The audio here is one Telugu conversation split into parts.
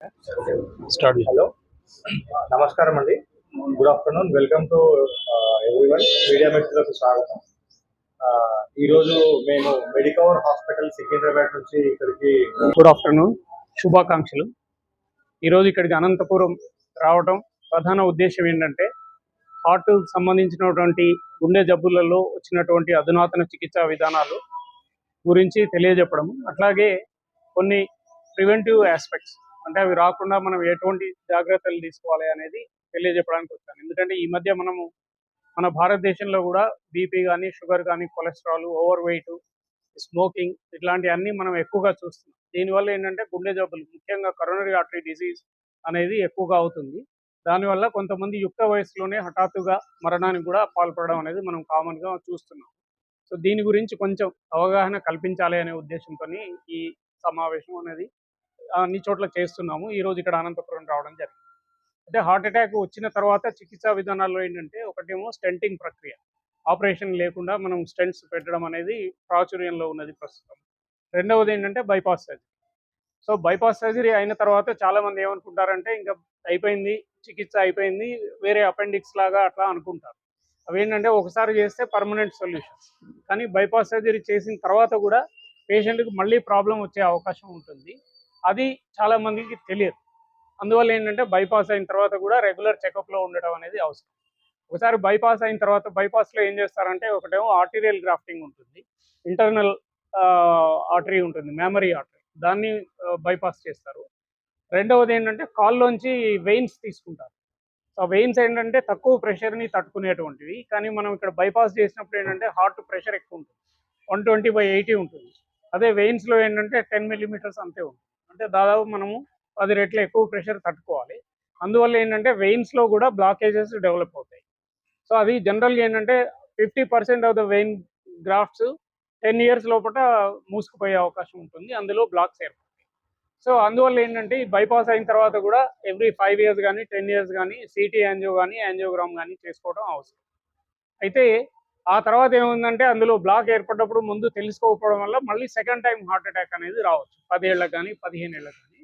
స్టార్ట్. హలో, నమస్కారం అండి. Good afternoon. Welcome to everyone. Media మిత్రులకు స్వాగతం. ఈరోజు మేము మెడికవర్ హాస్పిటల్ సికింద్రాబాద్ నుంచి ఇక్కడికి గుడ్ ఆఫ్టర్నూన్, శుభాకాంక్షలు. ఈరోజు ఇక్కడికి అనంతపురం రావడం ప్రధాన ఉద్దేశం ఏంటంటే హార్ట్ సంబంధించినటువంటి గుండె జబ్బులలో వచ్చినటువంటి అధునాతన చికిత్సా విధానాలు గురించి తెలియజెప్పడం, అట్లాగే కొన్ని ప్రివెంటివ్ ఆస్పెక్ట్స్ అంటే అవి రాకుండా మనం ఎటువంటి జాగ్రత్తలు తీసుకోవాలి అనేది తెలియజెప్పడానికి వచ్చాను. ఎందుకంటే ఈ మధ్య మనము మన భారతదేశంలో కూడా బీపీ కానీ, షుగర్ కానీ, కొలెస్ట్రాల్, ఓవర్ వెయిట్, స్మోకింగ్ ఇట్లాంటివన్నీ మనం ఎక్కువగా చూస్తున్నాం. దీనివల్ల ఏంటంటే గుండె జబ్బులు, ముఖ్యంగా కరోనరీ ఆర్టరీ డిసీజ్ అనేది ఎక్కువగా అవుతుంది. దానివల్ల కొంతమంది యుక్త వయసులోనే హఠాత్తుగా మరణానికి కూడా పాల్పడడం అనేది మనం కామన్గా చూస్తున్నాం. సో దీని గురించి కొంచెం అవగాహన కల్పించాలి అనే ఉద్దేశంతో ఈ సమావేశం అనేది అన్ని చోట్ల చేస్తున్నాము. ఈరోజు ఇక్కడ అనంతపురం రావడం జరిగింది. అంటే హార్ట్ అటాక్ వచ్చిన తర్వాత చికిత్సా విధానాల్లో ఏంటంటే ఒకటేమో స్టెంటింగ్ ప్రక్రియ, ఆపరేషన్ లేకుండా మనం స్టెంట్స్ పెట్టడం అనేది ప్రాచుర్యంలో ఉన్నది ప్రస్తుతం. రెండవది ఏంటంటే bypass surgery. So bypass surgery అయిన తర్వాత చాలామంది ఏమనుకుంటారంటే ఇంకా అయిపోయింది, చికిత్స అయిపోయింది, వేరే అపెండిక్స్ లాగా అట్లా అనుకుంటారు. అవేంటంటే ఒకసారి చేస్తే పర్మనెంట్ సొల్యూషన్. కానీ బైపాస్ సర్జరీ చేసిన తర్వాత కూడా పేషెంట్కి మళ్ళీ ప్రాబ్లం వచ్చే అవకాశం ఉంటుంది. అది చాలామందికి తెలియదు. అందువల్ల ఏంటంటే బైపాస్ అయిన తర్వాత కూడా రెగ్యులర్ చెకప్లో ఉండడం అనేది అవసరం. ఒకసారి బైపాస్ అయిన తర్వాత బైపాస్లో ఏం చేస్తారంటే ఒకటేమో ఆర్టీరియల్ గ్రాఫ్టింగ్ ఉంటుంది, ఇంటర్నల్ ఆర్టరీ ఉంటుంది, మెమరీ ఆర్టరీ, దాన్ని బైపాస్ చేస్తారు. రెండవది ఏంటంటే కాల్లోంచి వెయిన్స్ తీసుకుంటారు. ఆ వెయిన్స్ ఏంటంటే తక్కువ ప్రెషర్ని తట్టుకునేటువంటివి. కానీ మనం ఇక్కడ బైపాస్ చేసినప్పుడు ఏంటంటే హార్ట్ ప్రెషర్ ఎక్కువ ఉంటుంది, 120/80 ఉంటుంది. అదే వెయిన్స్లో ఏంటంటే 10 మిల్లీమీటర్స్ అంతే ఉంటుంది. అంటే దాదాపు మనము 10 రెట్లు ఎక్కువ ప్రెషర్ తట్టుకోవాలి. అందువల్ల ఏంటంటే వెయిన్స్లో కూడా బ్లాకేజెస్ డెవలప్ అవుతాయి. సో అది జనరల్గా ఏంటంటే 50% of the vein grafts 10 years లోపల మూసుకుపోయే అవకాశం ఉంటుంది, అందులో బ్లాక్స్ ఏర్పడతాయి. సో అందువల్ల ఏంటంటే ఈ బైపాస్ అయిన తర్వాత కూడా ఎవ్రీ 5 ఇయర్స్ కానీ 10 ఇయర్స్ కానీ సిటీ యాంజియో కానీ యాంజియోగ్రామ్ కానీ చేసుకోవడం అవసరం. అయితే ఆ తర్వాత ఏముందంటే అందులో బ్లాక్ ఏర్పడినప్పుడు ముందు తెలుసుకోకపోవడం వల్ల మళ్ళీ సెకండ్ టైం హార్ట్ అటాక్ అనేది రావచ్చు, 10 ఏళ్ళకి కానీ 15 ఏళ్ళకి కానీ.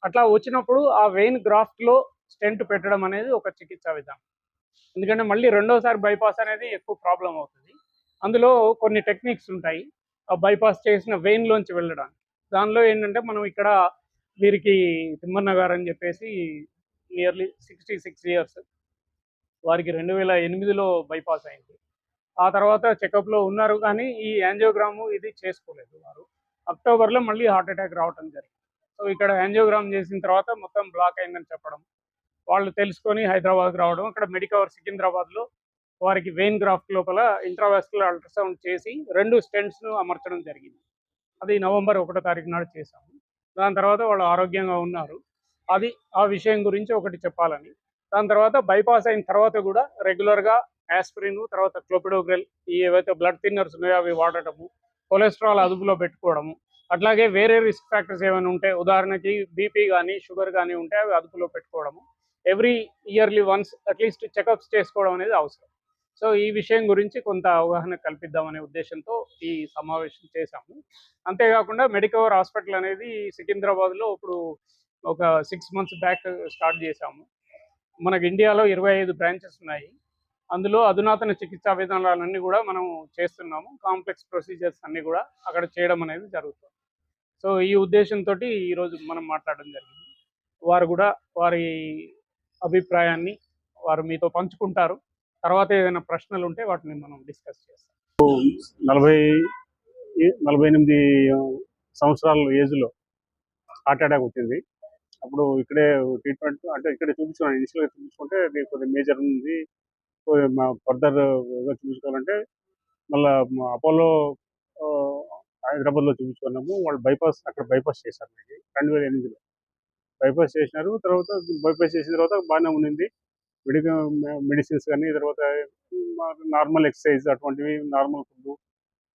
అట్లా వచ్చినప్పుడు ఆ వెయిన్ గ్రాఫ్ట్లో స్టెంట్ పెట్టడం అనేది ఒక చికిత్సా విధానం. ఎందుకంటే మళ్ళీ రెండోసారి బైపాస్ అనేది ఎక్కువ ప్రాబ్లం అవుతుంది. అందులో కొన్ని టెక్నిక్స్ ఉంటాయి ఆ బైపాస్ చేసిన వెయిన్లోంచి వెళ్ళడానికి. దానిలో ఏంటంటే మనం ఇక్కడ వీరికి తిమ్మన్న గారు అని చెప్పేసి నియర్లీ 66 ఇయర్స్, వారికి 2008లో బైపాస్ అయింది. ఆ తర్వాత చెకప్లో ఉన్నారు, కానీ ఈ యాంజియోగ్రాము ఇది చేసుకోలేదు వారు. అక్టోబర్లో మళ్ళీ హార్ట్ అటాక్ రావడం జరిగింది. సో ఇక్కడ యాంజియోగ్రామ్ చేసిన తర్వాత మొత్తం బ్లాక్ అయిందని చెప్పడం, వాళ్ళు తెలుసుకొని హైదరాబాద్ రావడం, అక్కడ మెడికవర్ సికింద్రాబాద్లో వారికి వెయిన్ గ్రాఫ్ట్ లోపల ఇంట్రావాస్కులర్ అల్ట్రాసౌండ్ చేసి 2 స్టెంట్స్ను అమర్చడం జరిగింది. అది నవంబర్ 1వ తారీఖు నాడు చేశాము. దాని తర్వాత వాళ్ళు ఆరోగ్యంగా ఉన్నారు. అది ఆ విషయం గురించి ఒకటి చెప్పాలని. దాని తర్వాత బైపాస్ అయిన తర్వాత కూడా రెగ్యులర్గా యాస్పిరిన్, తర్వాత క్లోపిడోగ్రెల్, ఈ ఏవైతే బ్లడ్ థిన్నర్స్ ఉన్నాయో అవి వాడటము, కొలెస్ట్రాల్ అదుపులో పెట్టుకోవడము, అట్లాగే వేరే రిస్క్ ఫ్యాక్టర్స్ ఏమైనా ఉంటే, ఉదాహరణకి బీపీ కానీ షుగర్ కానీ ఉంటే అవి అదుపులో పెట్టుకోవడము, every yearly once at least checkups చేసుకోవడం అనేది అవసరం. సో ఈ విషయం గురించి కొంత అవగాహన కల్పిద్దామనే ఉద్దేశంతో ఈ సమావేశం చేశాము. అంతేకాకుండా మెడికవర్ హాస్పిటల్ అనేది సికింద్రాబాద్లో ఇప్పుడు ఒక 6 మంత్స్ బ్యాక్ స్టార్ట్ చేశాము. మనకి ఇండియాలో 25 బ్రాంచెస్ ఉన్నాయి. అందులో అధునాతన చికిత్సా విధానాలన్నీ కూడా మనం చేస్తున్నాము. కాంప్లెక్స్ ప్రొసీజర్స్ అన్నీ కూడా అక్కడ చేయడం అనేది జరుగుతుంది. సో ఈ ఉద్దేశంతో ఈరోజు మనం మాట్లాడడం జరిగింది. వారు కూడా వారి అభిప్రాయాన్ని వారు మీతో పంచుకుంటారు. తర్వాత ఏదైనా ప్రశ్నలు ఉంటే వాటిని మనం డిస్కస్ చేస్తాం. 48 సంవత్సరాల ఏజ్లో హార్ట్ అటాక్ వచ్చింది. అప్పుడు ఇక్కడే ట్రీట్మెంట్ అంటే ఇక్కడే చూపించుకున్నాను. ఇనిషియల్గా చూపించుకుంటే కొద్దిగా మేజర్ ఉంది, ఫర్దర్గా చూపించుకోవాలంటే మళ్ళీ అపోలో హైదరాబాద్లో చూపించుకున్నాము. వాళ్ళు అక్కడ బైపాస్ చేశారు. మనకి 2008లో బైపాస్ చేసినారు. తర్వాత బైపాస్ చేసిన తర్వాత బాగానే ఉండింది. మెడిసిన్స్ కానీ, తర్వాత నార్మల్ ఎక్సర్సైజ్ అటువంటివి, నార్మల్ ఫుడ్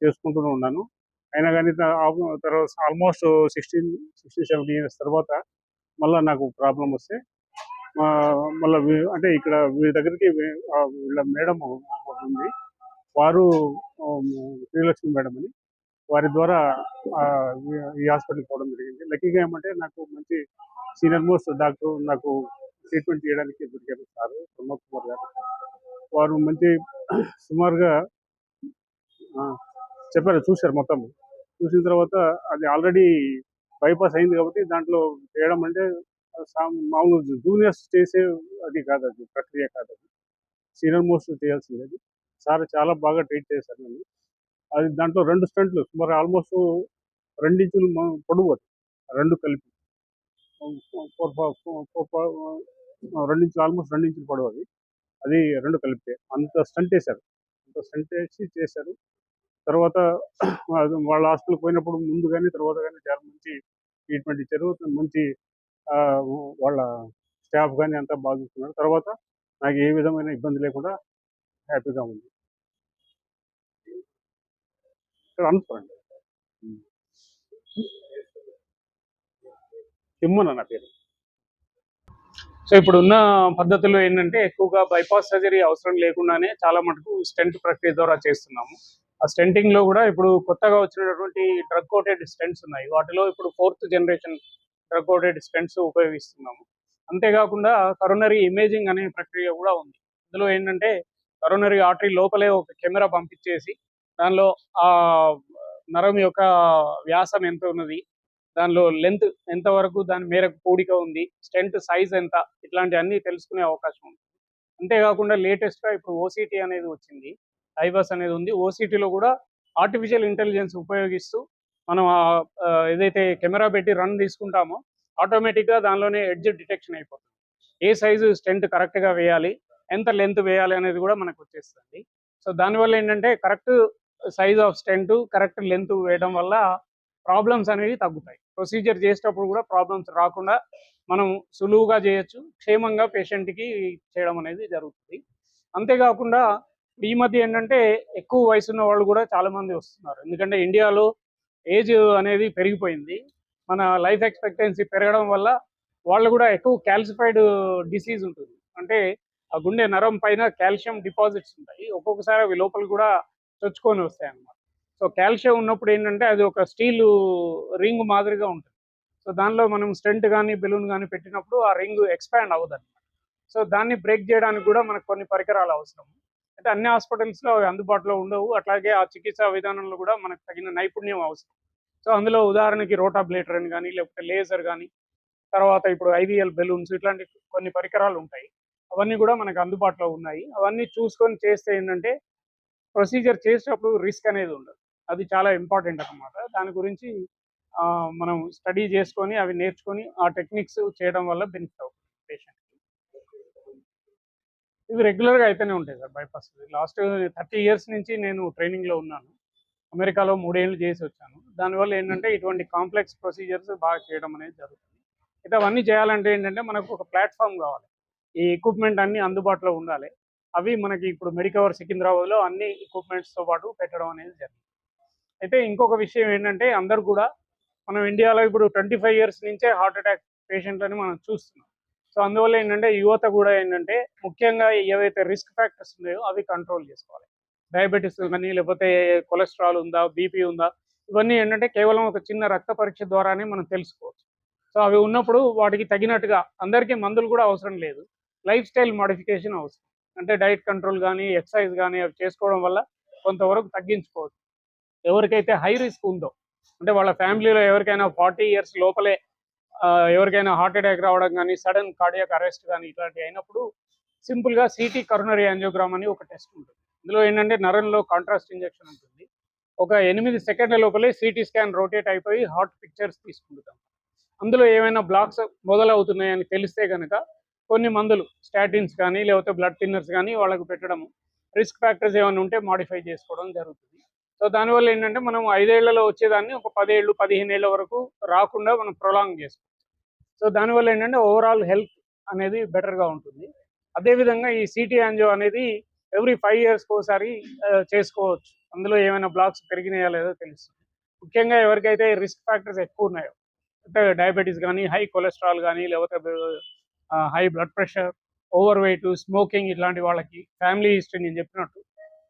చేసుకుంటూనే ఉన్నాను. అయినా కానీ తర్వాత ఆల్మోస్ట్ 16-17 ఇయర్స్ తర్వాత మళ్ళీ నాకు ప్రాబ్లం వస్తే మళ్ళీ అంటే ఇక్కడ వీరి దగ్గరికి వీళ్ళ మేడం ఉంది, వారు శ్రీలక్ష్మి మేడం అని, వారి ద్వారా ఆ, ఈ హాస్పిటల్కి పోవడం జరిగింది. లక్కీగా ఏమంటే నాకు మంచి సీనియర్ మోస్ట్ డాక్టర్ నాకు ట్రీట్మెంట్ చేయడానికి దొరికారు సార్ ప్రమోద్ కుమార్ గారు. వారు మంచి సుమారుగా ఆ, చెప్పారు, చూశారు మొత్తం. చూసిన తర్వాత అది ఆల్రెడీ బైపాస్ అయింది కాబట్టి దాంట్లో చేయడం అంటే మామూలు జూనియర్స్ చేసే అది కాదు, అది ప్రక్రియ కాదు, అది సీనియర్ మోస్ట్ చేయాల్సింది. అది సార్ చాలా బాగా ట్రీట్ చేశారు నన్ను. అది దాంట్లో 2 స్టంట్లు సుమారు ఆల్మోస్ట్ 2 ఇంచులు పొడవు అది, 2 కలిపి 2 ఇంచులు, ఆల్మోస్ట్ 2 ఇంచులు పొడవు అది. అది 2 కలిపితే అంత స్టంట్ వేశారు, అంత స్టంట్ వేసి చేశారు. తర్వాత అది వాళ్ళ హాస్పిటల్కి పోయినప్పుడు ముందు కానీ తర్వాత కానీ చాలా మంచి ట్రీట్మెంట్ ఇచ్చారు. మంచి ఆ, వాళ్ళ స్టాఫ్ కానీ అంతా బాగా చూస్తున్నారు. తర్వాత నాకు ఏ విధమైన ఇబ్బంది లేకుండా హ్యాపీగా ఉంది. ఇక్కడ అనుకోండి, తిమ్మన నా పేరు. సో ఇప్పుడు ఉన్న పద్ధతుల్లో ఏంటంటే ఎక్కువగా బైపాస్ సర్జరీ అవసరం లేకుండానే చాలా మటుకు స్టెంట్ ప్రక్రియ ద్వారా చేస్తున్నాము. ఆ స్టెంటింగ్ లో కూడా ఇప్పుడు కొత్తగా వచ్చినటువంటి డ్రగ్ కోటెడ్ స్టెంట్స్ ఉన్నాయి. వాటిలో ఇప్పుడు 4th generation drug coated stents ఉపయోగిస్తున్నాము. అంతేకాకుండా కరోనరీ ఇమేజింగ్ అనే ప్రక్రియ కూడా ఉంది. ఇందులో ఏంటంటే కరోనరీ ఆర్టరీ లోపలే ఒక కెమెరా పంపించేసి దానిలో ఆ నరం యొక్క వ్యాసం ఎంత ఉన్నది, దానిలో లెంత్ ఎంత వరకు దాని మేరకు కూడిక ఉంది, స్టెంట్ సైజ్ ఎంత, ఇట్లాంటి అన్ని తెలుసుకునే అవకాశం ఉంది. అంతేకాకుండా లేటెస్ట్గా ఇప్పుడు ఓసిటీ అనేది వచ్చింది, ఐబస్ అనేది ఉంది. ఓసిటీలో కూడా ఆర్టిఫిషియల్ ఇంటెలిజెన్స్ ఉపయోగిస్తూ మనం ఏదైతే కెమెరా పెట్టి రన్ తీసుకుంటామో ఆటోమేటిక్గా దానిలోనే ఎడ్జ్ డిటెక్షన్ అయిపోతుంది. ఏ సైజు స్టెంట్ కరెక్ట్గా వేయాలి, ఎంత లెంత్ వేయాలి అనేది కూడా మనకు వచ్చేస్తుంది. సో దానివల్ల ఏంటంటే correct size of stent, correct length వేయడం వల్ల ప్రాబ్లమ్స్ అనేవి తగ్గుతాయి. ప్రొసీజర్ చేసేటప్పుడు కూడా ప్రాబ్లమ్స్ రాకుండా మనం సులువుగా చేయొచ్చు, క్షేమంగా పేషెంట్కి చేయడం అనేది జరుగుతుంది. అంతేకాకుండా ఈ మధ్య ఏంటంటే ఎక్కువ వయసు ఉన్న వాళ్ళు కూడా చాలామంది వస్తున్నారు. ఎందుకంటే ఇండియాలో ఏజ్ అనేది పెరిగిపోయింది. మన లైఫ్ ఎక్స్పెక్టెన్సీ పెరగడం వల్ల వాళ్ళు కూడా ఎక్కువ క్యాల్సిఫైడ్ డిసీజ్ ఉంటుంది. అంటే ఆ గుండె నరం పైన కాల్షియం డిపాజిట్స్ ఉంటాయి. ఒక్కొక్కసారి అవి లోపల కూడా చొచ్చుకొని వస్తాయి అన్నమాట. సో కాల్షియం ఉన్నప్పుడు ఏంటంటే అది ఒక స్టీల్ రింగ్ మాదిరిగా ఉంటుంది. సో దానిలో మనం స్టెంట్ కానీ బెలూన్ కానీ పెట్టినప్పుడు ఆ రింగ్ ఎక్స్పాండ్ అవ్వదు అనమాట. సో దాన్ని బ్రేక్ చేయడానికి కూడా మనకు కొన్ని పరికరాలు అవసరం. అయితే అన్ని హాస్పిటల్స్లో అవి అందుబాటులో ఉండవు. అట్లాగే ఆ చికిత్సా విధానంలో కూడా మనకు తగిన నైపుణ్యం అవసరం. సో అందులో ఉదాహరణకి రోటాబ్లేటర్ అని కానీ, లేకపోతే లేజర్ కానీ, తర్వాత ఇప్పుడు ఐవిఎల్ బెలూన్స్, ఇట్లాంటి కొన్ని పరికరాలు ఉంటాయి. అవన్నీ కూడా మనకు అందుబాటులో ఉన్నాయి. అవన్నీ చూసుకొని చేస్తే ఏంటంటే ప్రొసీజర్ చేసేటప్పుడు రిస్క్ అనేది ఉండదు. అది చాలా ఇంపార్టెంట్ అన్నమాట. దాని గురించి మనం స్టడీ చేసుకొని అవి నేర్చుకొని ఆ టెక్నిక్స్ చేయడం వల్ల బెనిఫిట్ అవుతుంది పేషెంట్కి. ఇవి రెగ్యులర్గా అయితేనే ఉంటాయి సార్ బైపాస్. లాస్ట్ 30 ఇయర్స్ నుంచి నేను ట్రైనింగ్లో ఉన్నాను. అమెరికాలో 3 ఏళ్ళు చేసి వచ్చాను. దానివల్ల ఏంటంటే ఇటువంటి కాంప్లెక్స్ ప్రొసీజర్స్ బాగా చేయడం అనేది జరుగుతుంది. అయితే అవన్నీ చేయాలంటే ఏంటంటే మనకు ఒక ప్లాట్ఫామ్ కావాలి. ఈ ఎక్విప్మెంట్ అన్నీ అందుబాటులో ఉండాలి. అవి మనకి ఇప్పుడు మెడికవర్ సికింద్రాబాద్లో అన్ని ఎక్విప్మెంట్స్తో పాటు పెట్టడం అనేది జరిగింది. అయితే ఇంకొక విషయం ఏంటంటే అందరూ కూడా మనం ఇండియాలో ఇప్పుడు 25 ఇయర్స్ నుంచే హార్ట్ అటాక్ పేషెంట్లని మనం చూస్తున్నాం. సో అందువల్ల ఏంటంటే యువత కూడా ఏంటంటే ముఖ్యంగా ఏవైతే రిస్క్ ఫ్యాక్టర్స్ ఉన్నాయో అవి కంట్రోల్ చేసుకోవాలి. డయాబెటీస్ కానీ, లేకపోతే కొలెస్ట్రాల్ ఉందా, బీపీ ఉందా, ఇవన్నీ ఏంటంటే కేవలం ఒక చిన్న రక్త పరీక్ష ద్వారానే మనం తెలుసుకోవచ్చు. సో అవి ఉన్నప్పుడు వాటికి తగినట్టుగా అందరికీ మందులు కూడా అవసరం లేదు. లైఫ్ స్టైల్ మోడిఫికేషన్ అవసరం. అంటే డైట్ కంట్రోల్ కానీ, ఎక్సర్సైజ్ కానీ అవి చేసుకోవడం వల్ల కొంతవరకు తగ్గించుకోవచ్చు. ఎవరికైతే హై రిస్క్ ఉందో, అంటే వాళ్ళ ఫ్యామిలీలో ఎవరికైనా 40 ఇయర్స్ లోపలే ఎవరికైనా హార్ట్ అటాక్ రావడం కానీ, సడన్ కార్డియాక్ అరెస్ట్ కానీ ఇట్లాంటివి అయినప్పుడు సింపుల్గా సిటీ కరోనరీ యాంజియోగ్రామ్ అని ఒక టెస్ట్ ఉంటుంది. ఇందులో ఏంటంటే నరంలో కాంట్రాస్ట్ ఇంజెక్షన్ ఉంటుంది. ఒక 8 సెకండ్ల లోపలే సిటీ స్కాన్ రొటేట్ అయిపోయి హార్ట్ పిక్చర్స్ తీసుకుంటాం. అందులో ఏమైనా బ్లాక్స్ మొదలవుతున్నాయని తెలిస్తే కనుక కొన్ని మందులు, స్టాటిన్స్ కానీ, లేకపోతే బ్లడ్ థిన్నర్స్ కానీ వాళ్ళకు పెట్టడము, రిస్క్ ఫ్యాక్టర్స్ ఏమైనా ఉంటే మాడిఫై చేసుకోవడం జరుగుతుంది. సో దానివల్ల ఏంటంటే మనం 5 ఏళ్లలో వచ్చేదాన్ని ఒక 10 ఏళ్ళు, 15 ఏళ్ల వరకు రాకుండా మనం ప్రొలాంగ్ చేసుకోవచ్చు. సో దానివల్ల ఏంటంటే ఓవరాల్ హెల్త్ అనేది బెటర్గా ఉంటుంది. అదేవిధంగా ఈ సిటీ యాంజియో అనేది ఎవ్రీ 5 ఇయర్స్కి ఒకసారి చేసుకోవచ్చు. అందులో ఏమైనా బ్లాక్స్ పెరిగినాయా లేదో తెలుస్తుంది. ముఖ్యంగా ఎవరికైతే రిస్క్ ఫ్యాక్టర్స్ ఎక్కువ ఉన్నాయో, అంటే డయాబెటీస్ కానీ, హై కొలెస్ట్రాల్ కానీ, లేకపోతే high blood pressure, over weight, smoking, ఇట్లాంటి వాళ్ళకి ఫ్యామిలీ హిస్టరీ నేను చెప్పినట్టు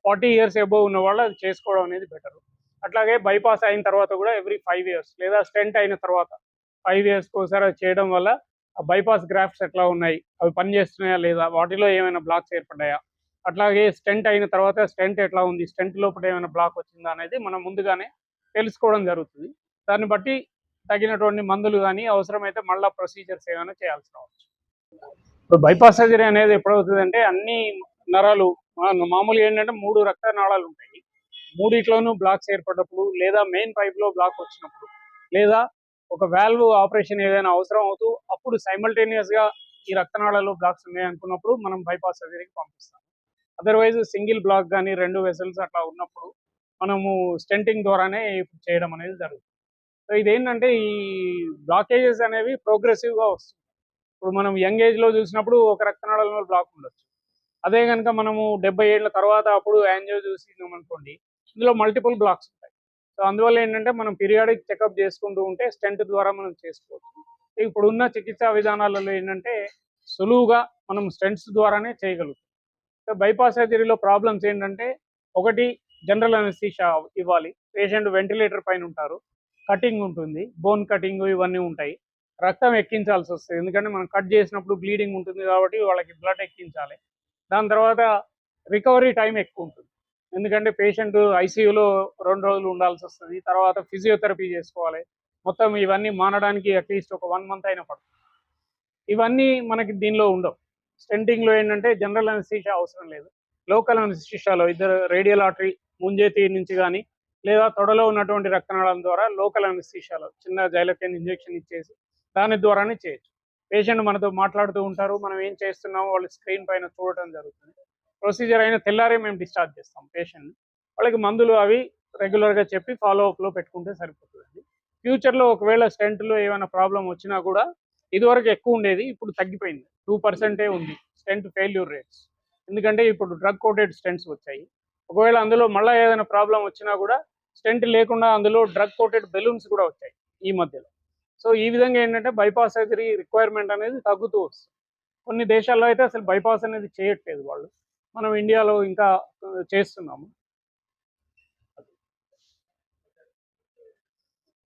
40 ఇయర్స్ అబోవ్ ఉన్న వాళ్ళు అది చేసుకోవడం అనేది బెటర్. అట్లాగే బైపాస్ అయిన తర్వాత కూడా ఎవ్రీ 5 ఇయర్స్ లేదా స్టెంట్ అయిన తర్వాత 5 ఇయర్స్కి ఒకసారి అది చేయడం వల్ల ఆ బైపాస్ గ్రాఫ్ట్స్ ఎట్లా ఉన్నాయి, అవి పనిచేస్తున్నాయా లేదా, వాటిలో ఏమైనా బ్లాక్స్ ఏర్పడ్డాయా, అట్లాగే స్టెంట్ అయిన తర్వాత స్టెంట్ ఎట్లా ఉంది, స్టెంట్ లోపల ఏమైనా బ్లాక్ వచ్చిందా అనేది మనం ముందుగానే తెలుసుకోవడం జరుగుతుంది. దాన్ని బట్టి తగినటువంటి మందులు కానీ అవసరమైతే మళ్ళీ ప్రొసీజర్స్ ఏమైనా చేయాల్సి రావచ్చు. ఇప్పుడు బైపాస్ సర్జరీ అనేది ఎప్పుడవుతుందంటే అన్ని నరాలు మామూలుగా ఏంటంటే 3 రక్త నాళాలు ఉంటాయి. మూడిట్లోనూ బ్లాక్స్ ఏర్పడినప్పుడు లేదా మెయిన్ పైప్లో బ్లాక్ వచ్చినప్పుడు లేదా ఒక వాల్వ్ ఆపరేషన్ ఏదైనా అవసరం అవుతూ అప్పుడు సైమల్టేనియస్గా ఈ రక్తనాళాల్లో బ్లాక్స్ ఉన్నాయి అనుకున్నప్పుడు మనం బైపాస్ సర్జరీకి పంపిస్తాం. అదర్వైజ్ సింగిల్ బ్లాక్ కానీ 2 వెసల్స్ అట్లా ఉన్నప్పుడు మనము స్టెంటింగ్ ద్వారానే చేయడం అనేది జరుగుతుంది. సో ఇదేంటంటే ఈ బ్లాకేజెస్ అనేవి ప్రోగ్రెసివ్గా వస్తుంది. ఇప్పుడు మనం యంగ్ ఏజ్లో చూసినప్పుడు ఒక రక్తనాళంలో బ్లాక్ ఉండొచ్చు. అదే కనుక మనము 70 ఏళ్ల తర్వాత అప్పుడు యాంజియో చూసినాం అనుకోండి, ఇందులో మల్టిపుల్ బ్లాక్స్ ఉంటాయి. సో అందువల్ల ఏంటంటే మనం పీరియాడిక్ చెకప్ చేసుకుంటూ ఉంటే స్టెంట్ ద్వారా మనం చేసుకోవచ్చు. ఇప్పుడున్న చికిత్సా విధానాలలో ఏంటంటే సులువుగా మనం స్టెంట్స్ ద్వారానే చేయగలుగుతాం. సో బైపాస్ సర్జరీలో ప్రాబ్లమ్స్ ఏంటంటే ఒకటి జనరల్ అనెస్థీషియా ఇవ్వాలి, పేషెంట్ వెంటిలేటర్ పైన ఉంటారు, కటింగ్ ఉంటుంది, బోన్ కటింగ్ ఇవన్నీ ఉంటాయి, రక్తం ఎక్కించాల్సి వస్తుంది ఎందుకంటే మనం కట్ చేసినప్పుడు బ్లీడింగ్ ఉంటుంది కాబట్టి వాళ్ళకి బ్లడ్ ఎక్కించాలి. దాని తర్వాత రికవరీ టైం ఎక్కువ ఉంటుంది ఎందుకంటే పేషెంట్ ఐసీయూలో 2 రోజులు ఉండాల్సి వస్తుంది, తర్వాత ఫిజియోథెరపీ చేసుకోవాలి, మొత్తం ఇవన్నీ మానడానికి అట్లీస్ట్ ఒక 1 మంత్ అయినా పడుతుంది. ఇవన్నీ మనకి దీనిలో ఉండవు. స్టెంటింగ్లో ఏంటంటే జనరల్ అనెస్థీషియా అవసరం లేదు. లోకల్ అనెస్థీషియాలో ఇద్దరు రేడియల్ ఆర్టరీ ముంజేతి నుంచి కానీ లేదా తొడలో ఉన్నటువంటి రక్తనాళాల ద్వారా లోకల్ అనెస్థీషియాలో చిన్న జైలకెన్ ఇంజెక్షన్ ఇచ్చేసి దాని ద్వారానే చేయొచ్చు. పేషెంట్ మనతో మాట్లాడుతూ ఉంటారు, మనం ఏం చేస్తున్నామో వాళ్ళు స్క్రీన్ పైన చూడటం జరుగుతుంది. ప్రొసీజర్ అయిన తెల్లారే మేము డిశ్చార్జ్ చేస్తాం పేషెంట్ని. వాళ్ళకి మందులు అవి రెగ్యులర్గా చెప్పి ఫాలో అప్లో పెట్టుకుంటే సరిపోతుందండి. ఫ్యూచర్లో ఒకవేళ స్టెంట్లో ఏమైనా ప్రాబ్లం వచ్చినా కూడా ఇదివరకు ఎక్కువ ఉండేది, ఇప్పుడు తగ్గిపోయింది. 2% ఉంది స్టెంట్ ఫెయిల్యూర్ రేట్స్. ఎందుకంటే ఇప్పుడు డ్రగ్ కోటెడ్ స్టెంట్స్ వచ్చాయి. ఒకవేళ అందులో మళ్ళీ ఏదైనా ప్రాబ్లం వచ్చినా కూడా స్టెంట్ లేకుండా అందులో డ్రగ్ కోటెడ్ బెలూన్స్ కూడా వచ్చాయి ఈ మధ్యలో. సో ఈ విధంగా ఏంటంటే బైపాస్ సర్జరీ రిక్వైర్మెంట్ అనేది తగ్గుతూ వస్తుంది. కొన్ని దేశాల్లో అయితే అసలు బైపాస్ అనేది చేయట్లేదు వాళ్ళు. మనం ఇండియాలో ఇంకా చేస్తున్నాము.